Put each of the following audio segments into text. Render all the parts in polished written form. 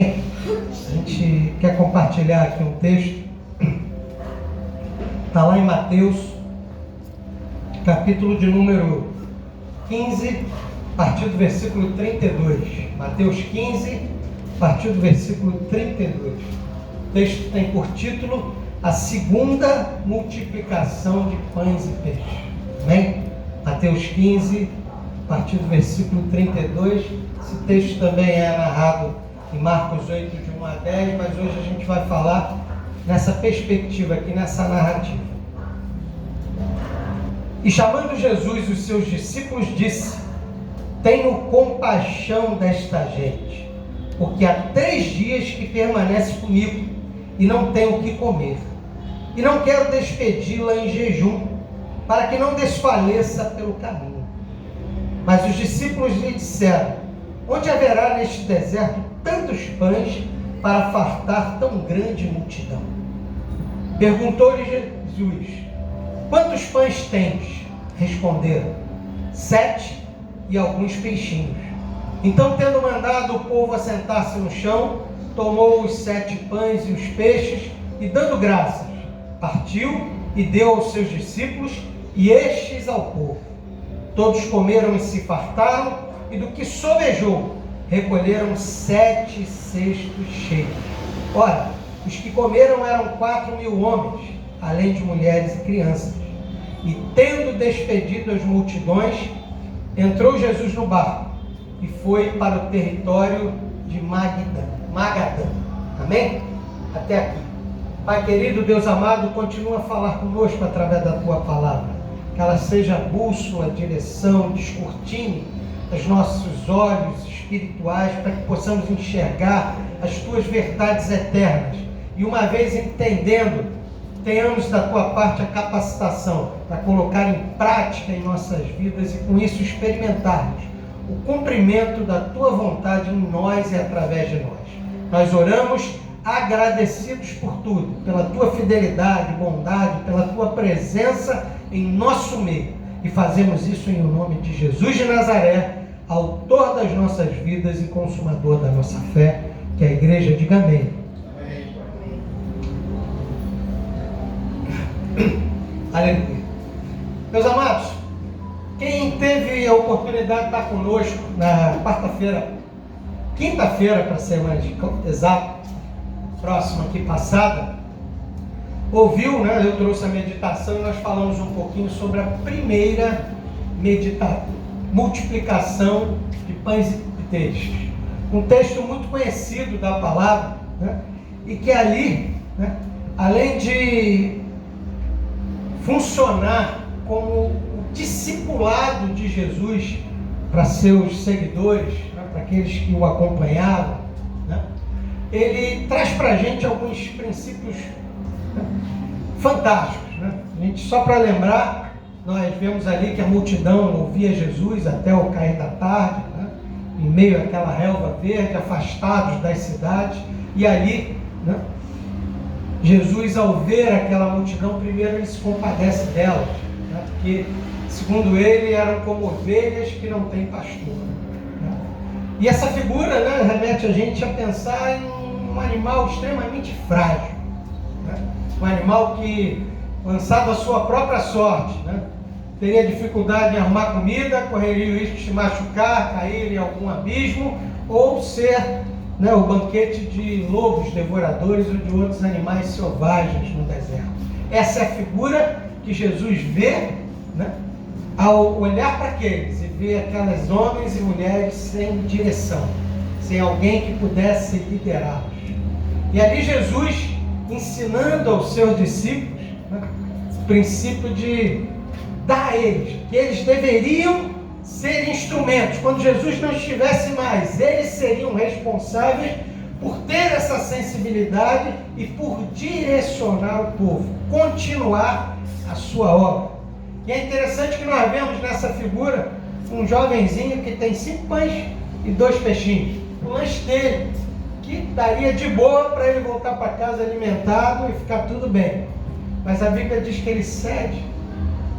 A gente quer compartilhar aqui um texto, está lá em Mateus, capítulo de número 15, a partir do versículo 32. Mateus 15, a partir do versículo 32. O texto tem por título a segunda multiplicação de pães e peixes. Amém? Mateus 15, a partir do versículo 32. Esse texto também é narrado em Marcos 8, de 1 a 10, mas hoje a gente vai falar nessa perspectiva aqui, nessa narrativa. E chamando Jesus os seus discípulos, disse: tenho compaixão desta gente, porque há 3 dias que permanece comigo e não tenho o que comer. E não quero despedi-la em jejum, para que não desfaleça pelo caminho. Mas os discípulos lhe disseram: onde haverá neste deserto tantos pães para fartar tão grande multidão? Perguntou-lhe Jesus: quantos pães tens? Responderam: 7 e alguns peixinhos. Então, tendo mandado o povo assentar-se no chão, tomou os 7 pães e os peixes, e dando graças, partiu e deu aos seus discípulos, e estes ao povo. Todos comeram e se fartaram, e do que sobejou, recolheram 7 cestos cheios. Ora, os que comeram eram 4.000 homens, além de mulheres e crianças. E tendo despedido as multidões, entrou Jesus no barco e foi para o território de Magadã. Amém? Até aqui. Pai querido, Deus amado, continua a falar conosco através da Tua palavra. Que ela seja a bússola, direção, descortine os nossos olhos espirituais para que possamos enxergar as Tuas verdades eternas. E uma vez entendendo, tenhamos da Tua parte a capacitação para colocar em prática em nossas vidas e com isso experimentarmos o cumprimento da Tua vontade em nós e através de nós. Nós oramos agradecidos por tudo, pela Tua fidelidade, bondade, pela Tua presença em nosso meio. E fazemos isso em nome de Jesus de Nazaré, autor das nossas vidas e consumador da nossa fé. Que a igreja diga amém. Aleluia. Meus amados, quem teve a oportunidade de estar conosco na quinta-feira, para ser mais exato, próxima aqui passada, ouviu, né? Eu trouxe a meditação e nós falamos um pouquinho sobre a primeira multiplicação de pães e peixes. Um texto muito conhecido da palavra, né? E que ali, né, além de funcionar como o discipulado de Jesus para seus seguidores, né, para aqueles que o acompanhavam, né, ele traz para a gente alguns princípios, né, fantásticos. Né? A gente, só para lembrar, nós vemos ali que a multidão ouvia Jesus até o cair da tarde, né, em meio àquela relva verde, afastados das cidades, e ali, né, Jesus, ao ver aquela multidão, primeiro ele se compadece delas, né? Porque, segundo ele, eram como ovelhas que não têm pastor. Né? E essa figura, né, remete a gente a pensar em um animal extremamente frágil, né? Um animal que, lançado à sua própria sorte, né, teria dificuldade em arrumar comida, correria o risco de se machucar, cair em algum abismo, ou ser, né, o banquete de lobos devoradores ou de outros animais selvagens no deserto. Essa é a figura que Jesus vê, né, ao olhar para aqueles e ver aquelas homens e mulheres sem direção, sem alguém que pudesse liderá-los. E ali Jesus, ensinando aos seus discípulos, né, o princípio de dar a eles, que eles deveriam ser instrumentos. Quando Jesus não estivesse mais, eles seriam responsáveis por ter essa sensibilidade e por direcionar o povo, continuar a sua obra. E é interessante que nós vemos nessa figura um jovenzinho que tem 5 pães e 2 peixinhos. O lanche dele, que daria de boa para ele voltar para casa alimentado e ficar tudo bem. Mas a Bíblia diz que ele cede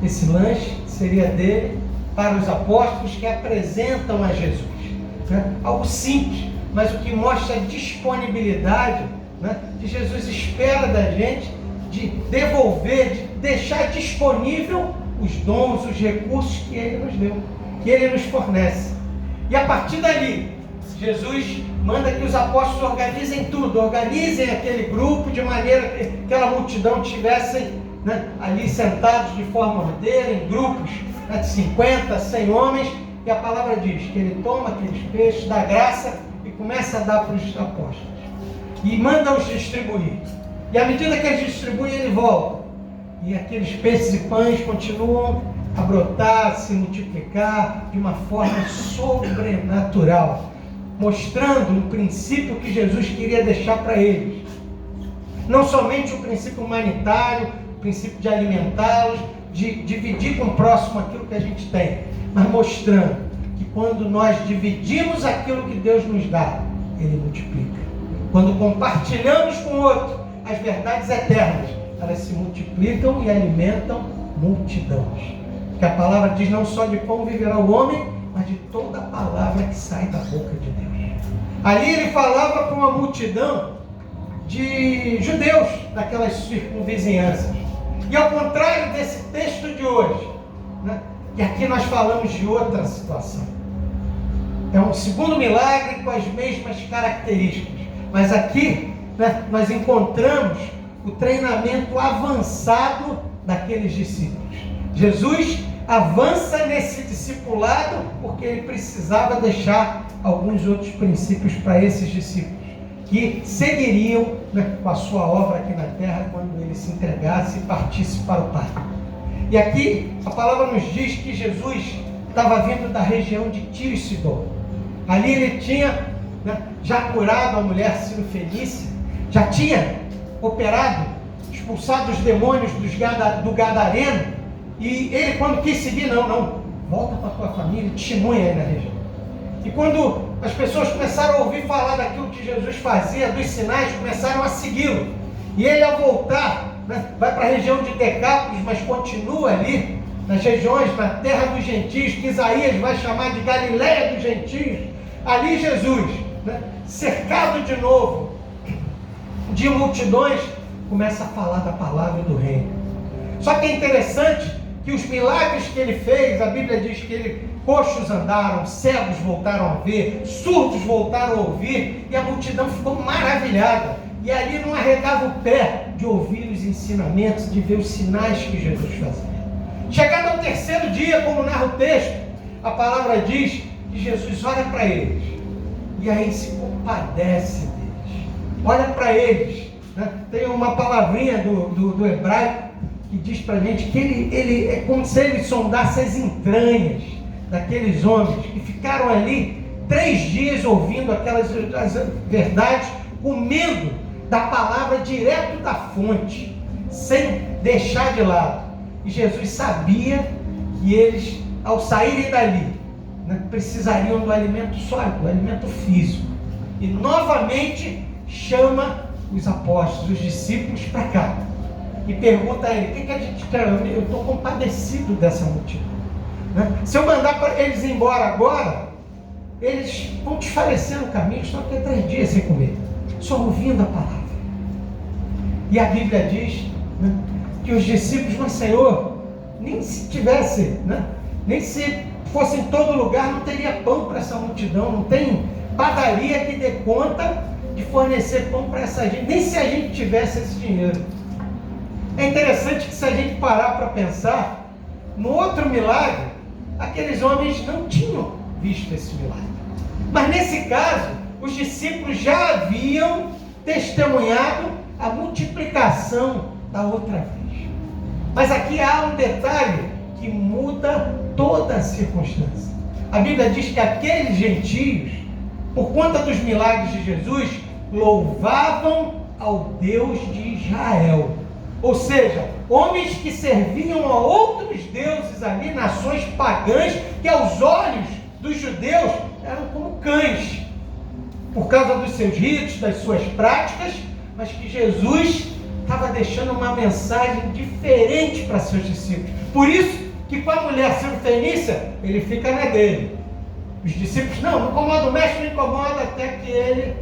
esse lanche, seria dele, para os apóstolos que apresentam a Jesus. Né? Algo simples, mas o que mostra a disponibilidade, né, que Jesus espera da gente de devolver, de deixar disponível os dons, os recursos que Ele nos deu, que Ele nos fornece. E a partir dali, Jesus manda que os apóstolos organizem tudo, organizem aquele grupo de maneira que aquela multidão estivessem, né, ali sentados de forma ordeira, em grupos, né, de 50, 100 homens, e a palavra diz que Ele toma aqueles peixes, dá graça e começa a dar para os apóstolos. E manda-os distribuir. E à medida que eles distribuem, Ele volta. E aqueles peixes e pães continuam a brotar, a se multiplicar de uma forma sobrenatural, mostrando um princípio que Jesus queria deixar para eles. Não somente o princípio humanitário, o princípio de alimentá-los, de dividir com o próximo aquilo que a gente tem, mas mostrando que quando nós dividimos aquilo que Deus nos dá, Ele multiplica. Quando compartilhamos com o outro as verdades eternas, elas se multiplicam e alimentam multidões. Porque a palavra diz: não só de pão viverá o homem, mas de toda a palavra que sai da boca de Deus. Ali Ele falava para uma multidão de judeus daquelas circunvizinhanças. E ao contrário desse texto de hoje, né, que aqui nós falamos de outra situação. É um segundo milagre com as mesmas características. Mas aqui, né, nós encontramos o treinamento avançado daqueles discípulos. Jesus avança nesse discipulado porque Ele precisava deixar alguns outros princípios para esses discípulos, que seguiriam, né, com a sua obra aqui na terra quando Ele se entregasse e partisse para o Pai. E aqui a palavra nos diz que Jesus estava vindo da região de Tiro e Sidom. Ali Ele tinha, né, já curado a mulher Cirofenícia, já tinha operado, expulsado os demônios do Gadareno, e Ele, quando quis seguir, não, volta para a tua família, testemunha aí na região. E quando as pessoas começaram a ouvir falar daquilo que Jesus fazia, dos sinais, começaram a segui-lo. E Ele, ao voltar, né, vai para a região de Decápolis, mas continua ali, nas regiões, na terra dos gentios, que Isaías vai chamar de Galileia dos gentios. Ali Jesus, né, cercado de novo de multidões, começa a falar da palavra do reino. Só que é interessante que os milagres que Ele fez, a Bíblia diz que coxos andaram, cegos voltaram a ver, surdos voltaram a ouvir, e a multidão ficou maravilhada. E ali não arredava o pé de ouvir os ensinamentos, de ver os sinais que Jesus fazia. Chegado ao terceiro dia, como narra o texto, a palavra diz que Jesus olha para eles, e aí se compadece deles. Olha para eles, né? Tem uma palavrinha do hebraico que diz para a gente que ele é como se Ele sondasse as entranhas daqueles homens que ficaram ali 3 dias ouvindo aquelas verdades, comendo da palavra direto da fonte, sem deixar de lado. E Jesus sabia que eles, ao saírem dali, né, precisariam do alimento sólido, do alimento físico. E novamente chama os apóstolos, os discípulos para cá. E pergunta a ele: o que a gente quer? Eu estou compadecido dessa multidão. Né? Se eu mandar eles embora agora, eles vão desfalecer no caminho, estão aqui 3 dias sem comer, só ouvindo a palavra. E a Bíblia diz, né, que os discípulos: mas Senhor, nem se tivesse, né, nem se fosse em todo lugar, não teria pão para essa multidão, não tem padaria que dê conta de fornecer pão para essa gente, nem se a gente tivesse esse dinheiro. É interessante que, se a gente parar para pensar, no outro milagre, aqueles homens não tinham visto esse milagre. Mas nesse caso, os discípulos já haviam testemunhado a multiplicação da outra vez. Mas aqui há um detalhe que muda toda a circunstância. A Bíblia diz que aqueles gentios, por conta dos milagres de Jesus, louvavam ao Deus de Israel. Ou seja, homens que serviam a outros deuses ali, nações pagãs, que aos olhos dos judeus eram como cães, por causa dos seus ritos, das suas práticas, mas que Jesus estava deixando uma mensagem diferente para seus discípulos. Por isso que com a mulher Cirofenícia, Ele fica na dele. Os discípulos, não incomoda o mestre, não incomoda, até que ele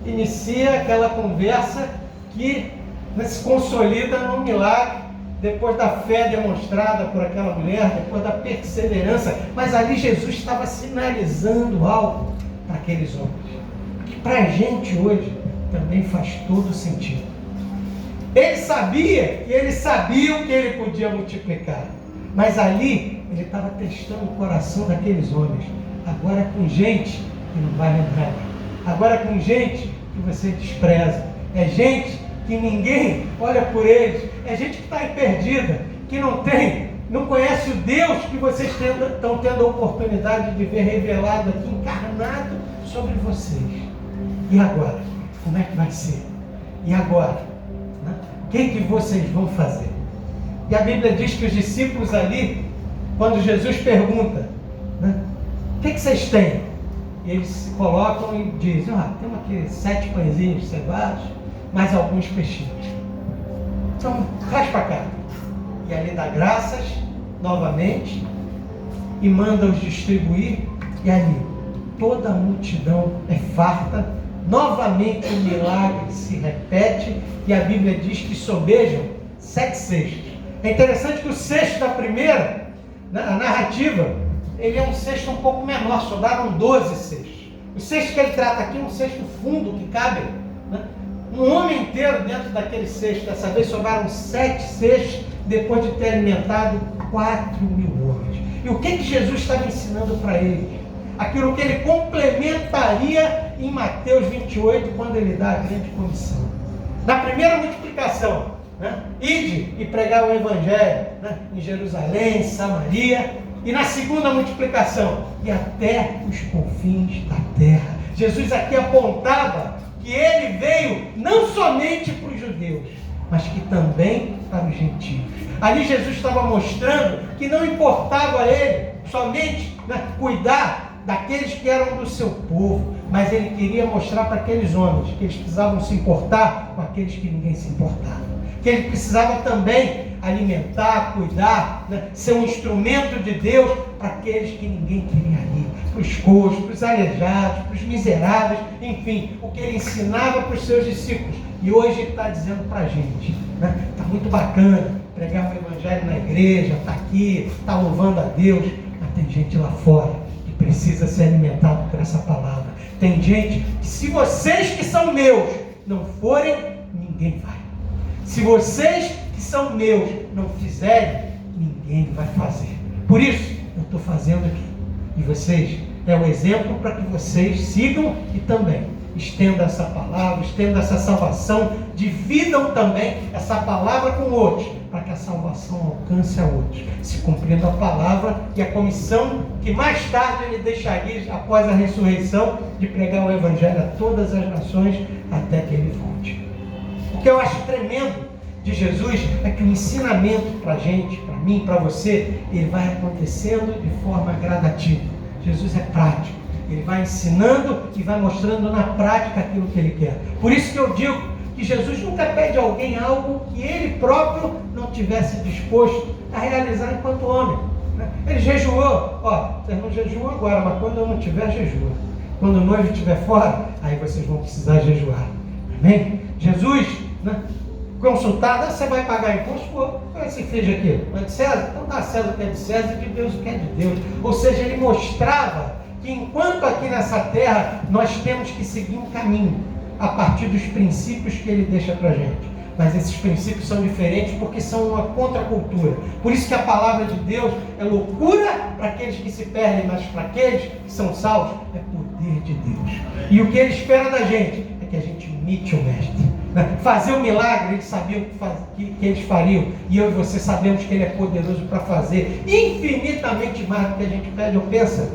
inicia aquela conversa que se consolida num milagre, depois da fé demonstrada por aquela mulher, depois da perseverança. Mas ali Jesus estava sinalizando algo para aqueles homens, que para a gente hoje também faz todo sentido. Ele sabia o que ele podia multiplicar, mas ali ele estava testando o coração daqueles homens. Agora com gente que não vale nada, agora com gente que você despreza, é gente que ninguém olha por eles, é gente que está aí perdida, que não conhece o Deus que vocês estão tendo a oportunidade de ver revelado aqui, encarnado sobre vocês. E agora? Como é que vai ser? E agora? O que vocês vão fazer? E a Bíblia diz que os discípulos ali, quando Jesus pergunta, o que vocês têm? E eles se colocam e dizem, temos aqui 7 pãezinhos cevados, mais alguns peixinhos. Então, traz para cá. E ali dá graças, novamente, e manda-os distribuir, e ali toda a multidão é farta, novamente o milagre se repete, e a Bíblia diz que sobejam 7 cestos. É interessante que o cesto da primeira, a narrativa, ele é um cesto um pouco menor, sobraram 12 cestos. O cesto que ele trata aqui é um cesto fundo, que cabe um homem inteiro dentro daquele cesto. Dessa vez sobraram 7 cestos, depois de ter alimentado 4.000 homens. E o que Jesus estava ensinando para eles? Aquilo que ele complementaria em Mateus 28, quando ele dá a grande comissão. Na primeira multiplicação, ide e pregar o Evangelho em Jerusalém, Samaria. E na segunda multiplicação, e até os confins da terra. Jesus aqui apontava que ele veio não somente para os judeus, mas que também para os gentios. Ali Jesus estava mostrando que não importava a ele somente cuidar daqueles que eram do seu povo, mas ele queria mostrar para aqueles homens que eles precisavam se importar com aqueles que ninguém se importava, que ele precisava também alimentar, cuidar, ser um instrumento de Deus para aqueles que ninguém queria ir, para os coxos, para os aleijados, para os miseráveis, enfim, o que ele ensinava para os seus discípulos. E hoje ele está dizendo para a gente, está muito bacana pregar o Evangelho na igreja, está aqui, está louvando a Deus, mas tem gente lá fora que precisa ser alimentado por essa palavra. Tem gente que, se vocês que são meus não forem, ninguém vai. Se vocês que são meus não fizerem, ninguém vai fazer. Por isso, eu estou fazendo aqui. E vocês, é o exemplo para que vocês sigam e também estendam essa palavra, estendam essa salvação, dividam também essa palavra com outros, para que a salvação alcance a outros, se cumprindo a palavra e a comissão que mais tarde ele deixaria, após a ressurreição, de pregar o Evangelho a todas as nações, até que ele volte. O que eu acho tremendo de Jesus é que o ensinamento para a gente, para mim, para você, ele vai acontecendo de forma gradativa. Jesus é prático, ele vai ensinando e vai mostrando na prática aquilo que ele quer. Por isso que eu digo que Jesus nunca pede a alguém algo que ele próprio não tivesse disposto a realizar enquanto homem. Ele jejuou, vocês não jejuam agora, mas quando eu não tiver, jejua. Quando o noivo estiver fora, aí vocês vão precisar jejuar. Amém? Jesus, consultado, você vai pagar imposto? Qual é esse filho aqui? Não é de César? Então dá a César o que é de César e de Deus o que é de Deus. Ou seja, ele mostrava que enquanto aqui nessa terra nós temos que seguir um caminho a partir dos princípios que ele deixa para a gente. Mas esses princípios são diferentes porque são uma contracultura. Por isso que a palavra de Deus é loucura para aqueles que se perdem, mas para aqueles que são salvos é poder de Deus. E o que ele espera da gente é que a gente imite o mestre. Fazer o milagre, eles sabiam que eles fariam, e eu e você sabemos que ele é poderoso para fazer infinitamente mais do que a gente pede ou pensa.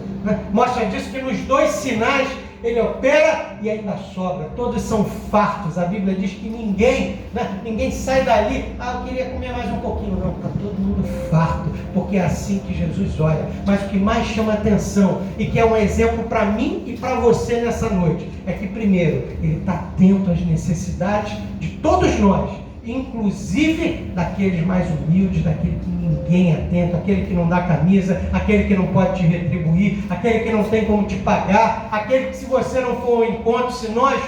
Mostra disso que nos 2 sinais ele opera e ainda sobra. Todos são fartos. A Bíblia diz que ninguém sai dali, eu queria comer mais um pouquinho. Não, está todo mundo farto, porque é assim que Jesus olha. Mas o que mais chama atenção e que é um exemplo para mim e para você nessa noite é que, primeiro, ele está atento às necessidades de todos nós, inclusive daqueles mais humildes, daquele que ninguém é atento, aquele que não dá camisa, aquele que não pode te retribuir, aquele que não tem como te pagar, aquele que, se você não for ao encontro, se nós,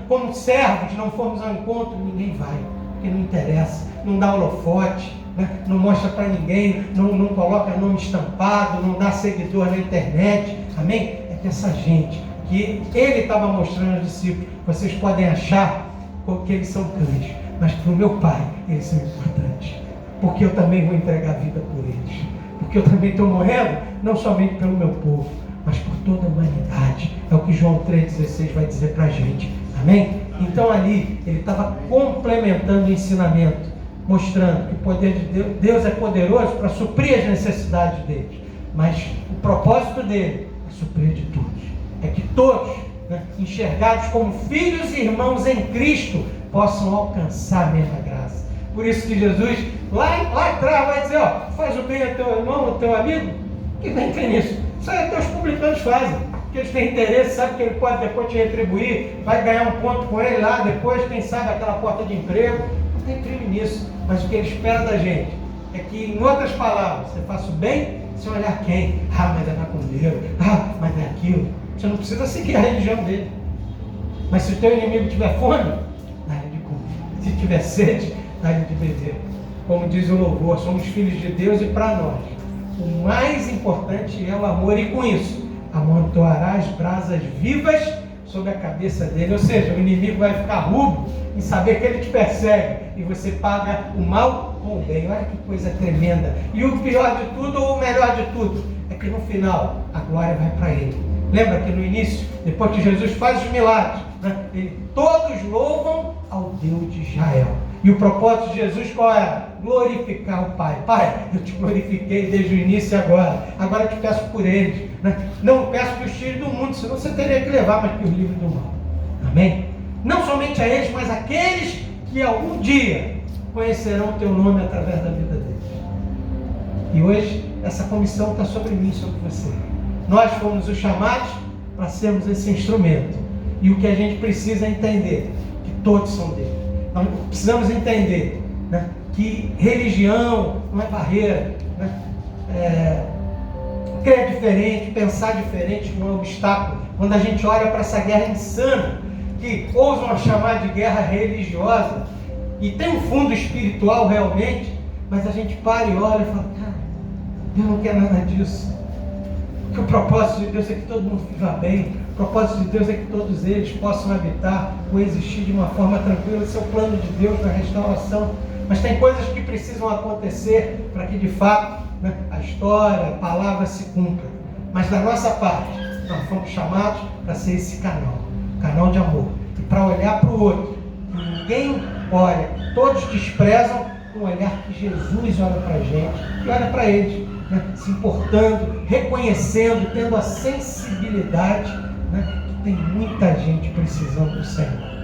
como servos, não formos ao encontro, ninguém vai, porque não interessa, não dá holofote, não mostra para ninguém, não coloca nome estampado, não dá seguidor na internet, amém? É dessa gente que ele estava mostrando aos discípulos. Vocês podem achar que eles são cães, mas para o meu Pai eles são importantes, porque eu também vou entregar a vida por eles, porque eu também estou morrendo, não somente pelo meu povo, mas por toda a humanidade. É o que João 3,16 vai dizer para a gente, amém? Então ali ele estava complementando o ensinamento, mostrando que o poder de Deus é poderoso para suprir as necessidades deles, mas o propósito dele é suprir de todos, é que todos, enxergados como filhos e irmãos em Cristo, possam alcançar a mesma graça. Por isso que Jesus lá atrás vai dizer, faz o bem ao teu irmão, ao teu amigo, que bem tem nisso? Isso aí até os publicanos fazem, porque eles têm interesse, sabe que ele pode depois te retribuir, vai ganhar um ponto com ele lá, depois quem sabe aquela porta de emprego, não tem crime nisso, mas o que ele espera da gente é que, em outras palavras, você faça o bem sem olhar quem, mas é macumbeiro, mas é aquilo. Você não precisa seguir a religião dele, mas se o teu inimigo tiver fome, dá-lhe de comer, se tiver sede, dá-lhe de beber. Como diz o louvor, somos filhos de Deus, e para nós o mais importante é o amor, e com isso amontoará as brasas vivas sobre a cabeça dele. Ou seja, o inimigo vai ficar rubro em saber que ele te persegue, e você paga o mal com o bem. Olha que coisa tremenda. E o pior de tudo, ou o melhor de tudo, é que no final a glória vai para ele. Lembra que no início, depois que Jesus faz os milagres, todos louvam ao Deus de Israel. E o propósito de Jesus qual era? Glorificar o Pai. Pai, eu te glorifiquei desde o início e agora eu te peço por eles. Não peço que os tire do mundo, senão você teria que levar, mas que os livre do mal. Amém? Não somente a eles, mas aqueles que algum dia conhecerão o teu nome através da vida deles. E hoje essa comissão está sobre mim, sobre você. Nós fomos os chamados para sermos esse instrumento. E o que a gente precisa entender, que todos são dele. Nós precisamos entender que religião não é barreira, crer diferente, pensar diferente não é obstáculo. Quando a gente olha para essa guerra insana, que ousam chamar de guerra religiosa, e tem um fundo espiritual realmente, mas a gente para e olha e fala, cara, Deus não quer nada disso. Porque o propósito de Deus é que todo mundo viva bem, o propósito de Deus é que todos eles possam habitar, coexistir de uma forma tranquila. Esse é o plano de Deus na restauração. Mas tem coisas que precisam acontecer para que de fato a história, a palavra se cumpra. Mas da nossa parte, nós fomos chamados para ser esse canal de amor, e para olhar para o outro, que ninguém olha, todos desprezam, com o olhar que Jesus olha para a gente e olha para eles, se importando, reconhecendo, tendo a sensibilidade, que tem muita gente precisando do Senhor.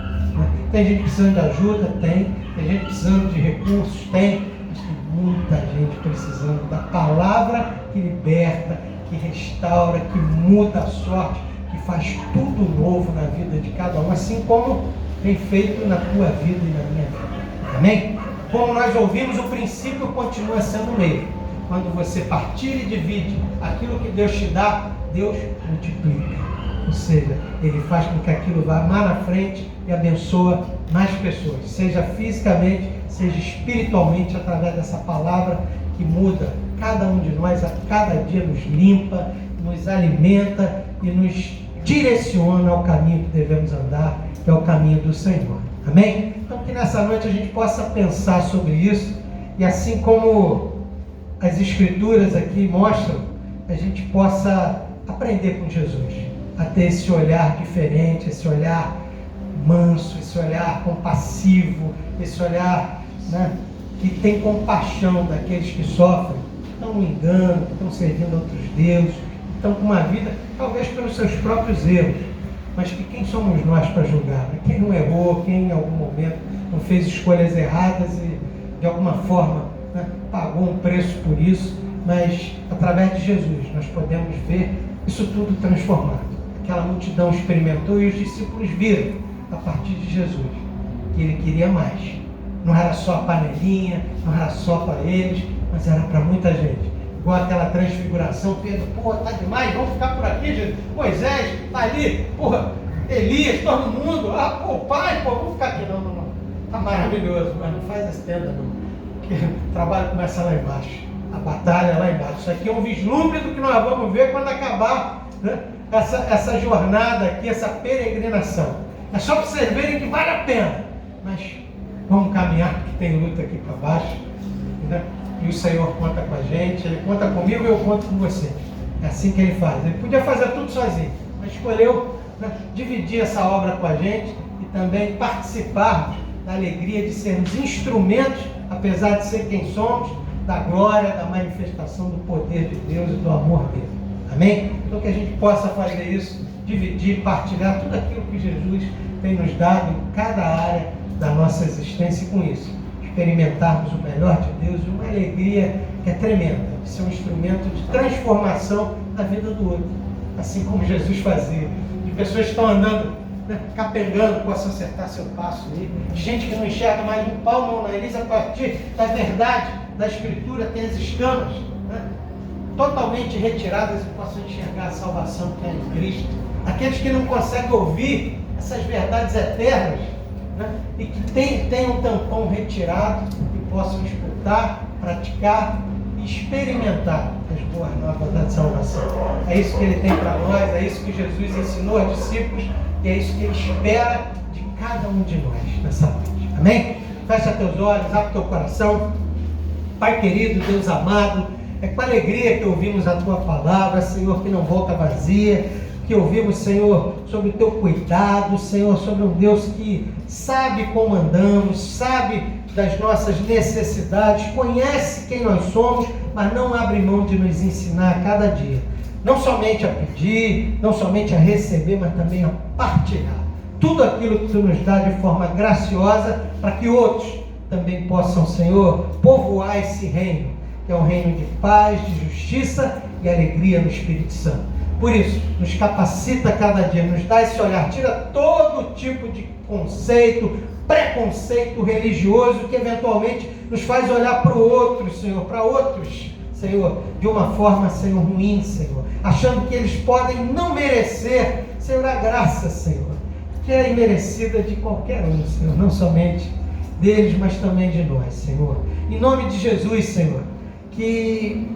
Tem gente precisando de ajuda? Tem gente precisando de recursos? Tem, mas tem muita gente precisando da palavra que liberta, que restaura, que muda a sorte, que faz tudo novo na vida de cada um, assim como tem feito na tua vida e na minha vida. Amém? Como nós ouvimos, o princípio continua sendo o mesmo. Quando você partilha e divide aquilo que Deus te dá, Deus multiplica. Ou seja, Ele faz com que aquilo vá mais na frente e abençoa mais pessoas, seja fisicamente, seja espiritualmente, através dessa palavra que muda cada um de nós, a cada dia nos limpa, nos alimenta e nos direciona ao caminho que devemos andar, que é o caminho do Senhor. Amém? Então que nessa noite a gente possa pensar sobre isso, e assim como as Escrituras aqui mostram, a gente possa aprender com Jesus, a ter esse olhar diferente, esse olhar manso, esse olhar compassivo, esse olhar que tem compaixão daqueles que sofrem, que estão no engano, que estão servindo a outros deuses, que estão com uma vida, talvez pelos seus próprios erros, mas que quem somos nós para julgar? Quem não errou, quem em algum momento não fez escolhas erradas e de alguma forma pagou um preço por isso, mas através de Jesus nós podemos ver isso tudo transformado. Aquela multidão experimentou e os discípulos viram, a partir de Jesus, que ele queria mais. não era só a panelinha, não era só para eles, mas era para muita gente. Igual aquela transfiguração, Pedro, porra, tá demais, vamos ficar por aqui, gente. Moisés, tá ali, porra, Elias, todo mundo, pô, pai, pô, vamos ficar aqui. Não, tá maravilhoso, mas não faz essa tenda não, porque o trabalho começa lá embaixo, a batalha lá embaixo. Isso aqui é um vislumbre do que nós vamos ver quando acabar, né, essa jornada aqui, essa peregrinação. É só para vocês verem que vale a pena, mas vamos caminhar, porque tem luta aqui para baixo, né? E o Senhor conta com a gente, Ele conta comigo e eu conto com você. É assim que Ele faz. Ele podia fazer tudo sozinho, mas escolheu, né, dividir essa obra com a gente e também participarmos da alegria de sermos instrumentos, apesar de ser quem somos, da glória, da manifestação do poder de Deus e do amor dele. Amém? Então que a gente possa fazer isso, dividir, partilhar tudo aquilo que Jesus tem nos dado em cada área da nossa existência e com isso experimentarmos o melhor de Deus e uma alegria que é tremenda, de ser um instrumento de transformação na vida do outro, assim como Jesus fazia, de pessoas que estão andando, né, capengando, possam acertar seu passo aí, de gente que não enxerga mais um palmo no nariz a partir da verdade da Escritura, tem as escamas, né, totalmente retiradas e possam enxergar a salvação que é em Cristo. Aqueles que não conseguem ouvir essas verdades eternas, né, e que tenham um tampão retirado e possam escutar, praticar e experimentar as boas novas da salvação. É isso que Ele tem para nós, é isso que Jesus ensinou aos discípulos e é isso que Ele espera de cada um de nós nessa noite. Amém? Fecha teus olhos, abre teu coração. Pai querido, Deus amado, é com alegria que ouvimos a Tua palavra, Senhor, que não volta vazia, que ouvimos, Senhor, sobre o Teu cuidado, Senhor, sobre um Deus que sabe como andamos, sabe das nossas necessidades, conhece quem nós somos, mas não abre mão de nos ensinar a cada dia. Não somente a pedir, não somente a receber, mas também a partilhar. Tudo aquilo que Tu nos dá de forma graciosa, para que outros também possam, Senhor, povoar esse reino, que é um reino de paz, de justiça e alegria no Espírito Santo. Por isso, nos capacita cada dia, nos dá esse olhar, tira todo tipo de conceito, preconceito religioso que eventualmente nos faz olhar para o outro, Senhor, para outros, Senhor, de uma forma, Senhor, ruim, Senhor, achando que eles podem não merecer, Senhor, a graça, Senhor, que é imerecida de qualquer um, Senhor, não somente deles, mas também de nós, Senhor. Em nome de Jesus, Senhor, que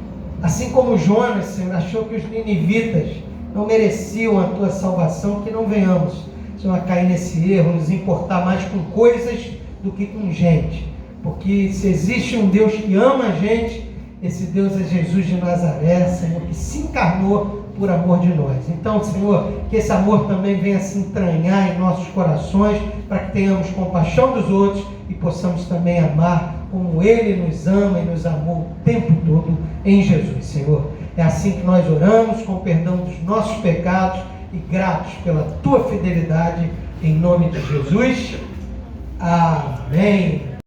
assim como Jonas, Senhor, achou que os ninivitas não mereciam a Tua salvação, que não venhamos, Senhor, a cair nesse erro, nos importar mais com coisas do que com gente. Porque se existe um Deus que ama a gente, esse Deus é Jesus de Nazaré, Senhor, que se encarnou por amor de nós. Então, Senhor, que esse amor também venha se entranhar em nossos corações, para que tenhamos compaixão dos outros e possamos também amar como Ele nos ama e nos amou o tempo todo em Jesus, Senhor. É assim que nós oramos, com perdão dos nossos pecados e gratos pela Tua fidelidade, em nome de Jesus. Amém.